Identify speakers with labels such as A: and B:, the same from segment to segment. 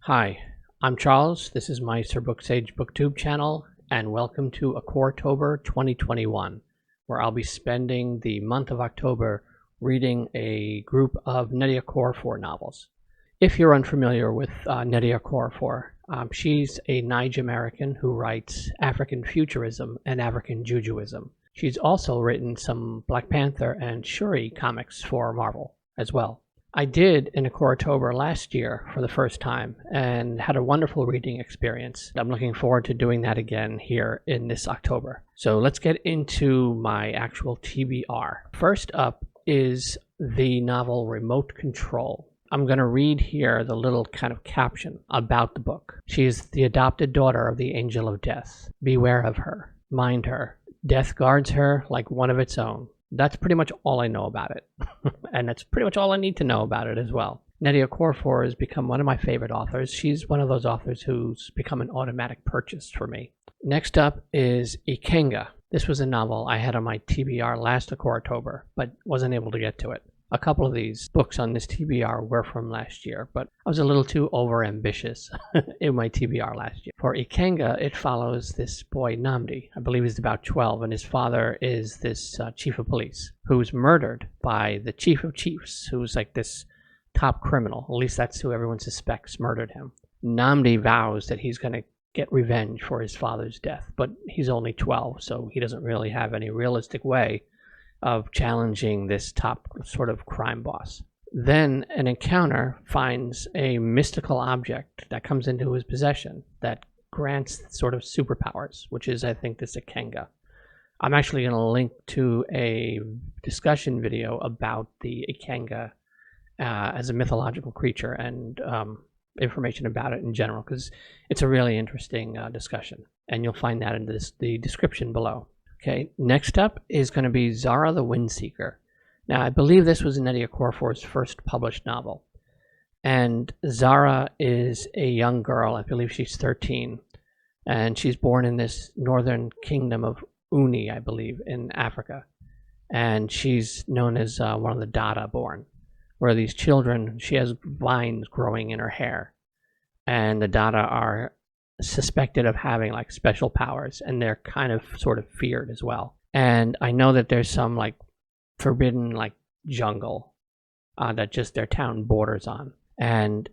A: Hi, I'm Charles. This is my SirBookSage booktube channel, and welcome to Okoratober 2021, where I'll be spending the month of October reading a group of Nnedi Okorafor novels. If you're unfamiliar with Nnedi Okorafor, she's a Niger-American who writes Africanfuturism and Africanjujuism. She's also written some Black Panther and Shuri comics for Marvel as well. I did in Okoratober last year for the first time and had a wonderful reading experience. I'm looking forward to doing that again here in this October. So let's get into my actual TBR. First up is the novel Remote Control. I'm going to read here the little kind of caption about the book. She is the adopted daughter of the Angel of Death. Beware of her. Mind her. Death guards her like one of its own. That's pretty much all I know about it. And that's pretty much all I need to know about it as well. Nnedi Okorafor has become one of my favorite authors. She's one of those authors who's become an automatic purchase for me. Next up is Ikenga. This was a novel I had on my TBR last Okoratober, but wasn't able to get to it. A couple of these books on this TBR were from last year, but I was a little too overambitious in my TBR last year. For Ikenga, it follows this boy Nnedi. I believe he's about 12, and his father is this chief of police who's murdered by the chief of chiefs, who's like this top criminal. At least that's who everyone suspects murdered him. Nnedi vows that he's going to get revenge for his father's death, but he's only 12, so he doesn't really have any realistic way of challenging this top sort of crime boss. Then an encounter finds a mystical object that comes into his possession that grants sort of superpowers, which is, I think, this Ikenga. I'm actually going to link to a discussion video about the Ikenga as a mythological creature and information about it in general, because it's a really interesting discussion, and you'll find that in the description below. Okay, next up is going to be Zara the Windseeker. Now, I believe this was Nnedi Okorafor's first published novel. And Zara is a young girl. I believe she's 13. And she's born in this northern kingdom of Uni, I believe, in Africa. And she's known as one of the Dada born, where these children, she has vines growing in her hair. And the Dada are suspected of having like special powers, and they're kind of sort of feared as well. And I know that there's some like forbidden like jungle that just their town borders on, and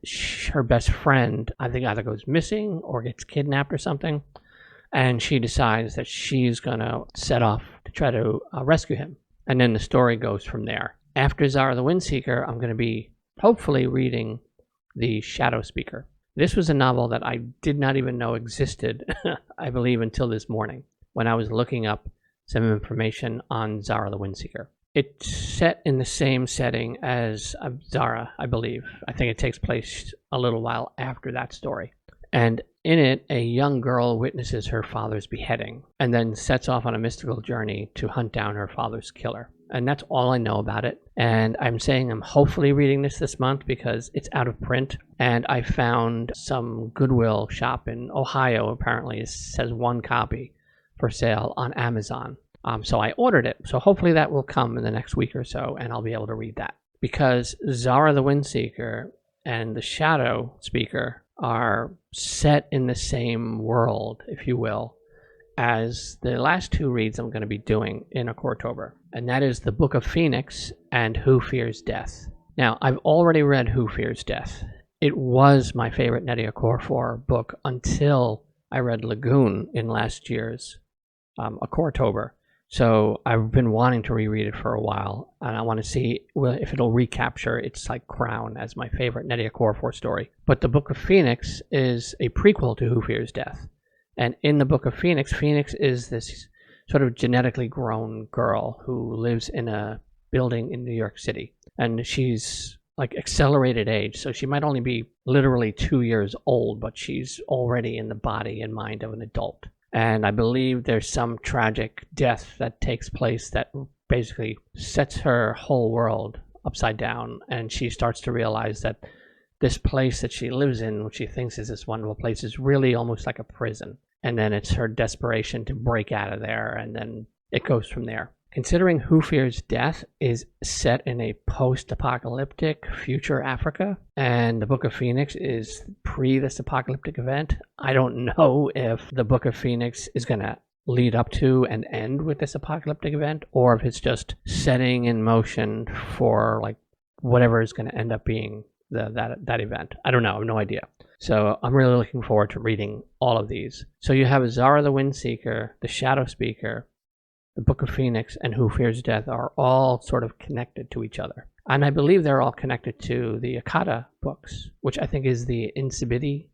A: her best friend I think either goes missing or gets kidnapped or something, and she decides that she's gonna set off to try to rescue him, and then the story goes from there. After Zara the Windseeker, I'm going to be hopefully reading The Shadow Speaker. This was a novel that I did not even know existed, I believe, until this morning, when I was looking up some information on Zara the Windseeker. It's set in the same setting as Zara, I believe. I think it takes place a little while after that story. And in it, a young girl witnesses her father's beheading and then sets off on a mystical journey to hunt down her father's killer. And that's all I know about it. And I'm saying I'm hopefully reading this month because it's out of print. And I found some Goodwill shop in Ohio, apparently, says one copy for sale on Amazon. So I ordered it. So hopefully that will come in the next week or so, and I'll be able to read that. Because Zara the Windseeker and The Shadow Speaker are set in the same world, if you will, as the last two reads I'm going to be doing in Okoratober, and that is The Book of Phoenix and Who Fears Death. Now, I've already read Who Fears Death. It was my favorite Nnedi Okorafor book until I read Lagoon in last year's Okoratober. So I've been wanting to reread it for a while, and I want to see if it'll recapture its like crown as my favorite Nnedi Okorafor story. But The Book of Phoenix is a prequel to Who Fears Death. And in the Book of Phoenix, Phoenix is this sort of genetically grown girl who lives in a building in New York City. And she's like accelerated age, so she might only be literally 2 years old, but she's already in the body and mind of an adult. And I believe there's some tragic death that takes place that basically sets her whole world upside down. And she starts to realize that this place that she lives in, which she thinks is this wonderful place, is really almost like a prison. And then it's her desperation to break out of there, and then it goes from there. Considering Who Fears Death is set in a post-apocalyptic future Africa, and the Book of Phoenix is pre this apocalyptic event, I don't know if the Book of Phoenix is going to lead up to and end with this apocalyptic event, or if it's just setting in motion for like whatever is going to end up being that event. I don't know. I have no idea. So I'm really looking forward to reading all of these. So you have Zara the Windseeker, the Shadow Speaker, the Book of Phoenix, and Who Fears Death are all sort of connected to each other. And I believe they're all connected to the Akata books, which I think is the Insibidi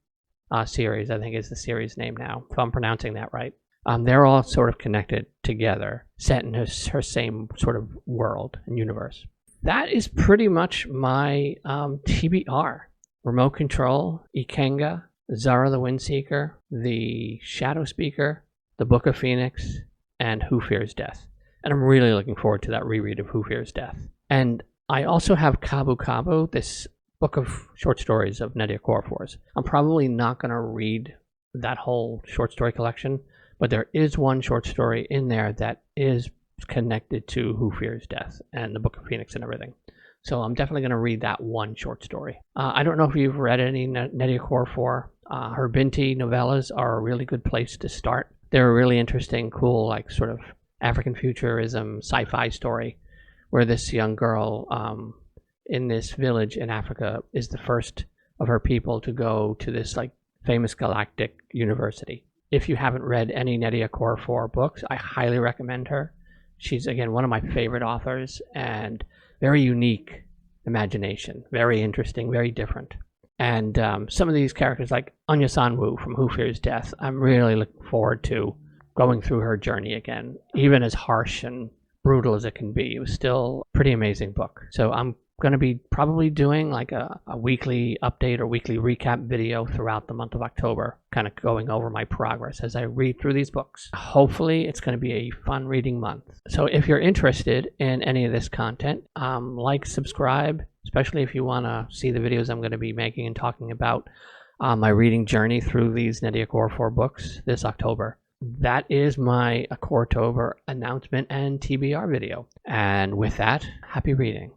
A: series, I think is the series name now, if I'm pronouncing that right. They're all sort of connected together, set in her same sort of world and universe. That is pretty much my TBR. Remote Control, Ikenga, Zara the Windseeker, the Shadow Speaker, the Book of Phoenix, and Who Fears Death. And I'm really looking forward to that reread of Who Fears Death. And I also have Kabu Kabu, this book of short stories of Nnedi Okorafor's. I'm probably not going to read that whole short story collection, but there is one short story in there that is connected to Who Fears Death and the Book of Phoenix and everything. So I'm definitely going to read that one short story. I don't know if you've read any Nnedi Okorafor. Her Binti novellas are a really good place to start. They're a really interesting, cool, like sort of African futurism sci-fi story where this young girl in this village in Africa is the first of her people to go to this like famous galactic university. If you haven't read any Nnedi Okorafor books, I highly recommend her. She's, again, one of my favorite authors and very unique imagination, very interesting, very different. And some of these characters, like Anya Sanwoo from Who Fears Death, I'm really looking forward to going through her journey again. Even as harsh and brutal as it can be, it was still a pretty amazing book. So I'm going to be probably doing like a weekly update or weekly recap video throughout the month of October, kind of going over my progress as I read through these books. Hopefully it's going to be a fun reading month. So if you're interested in any of this content, like, subscribe, especially if you want to see the videos I'm going to be making and talking about my reading journey through these Nnedi Okorafor books this October. That is my Okoratober announcement and TBR video. And with that, happy reading.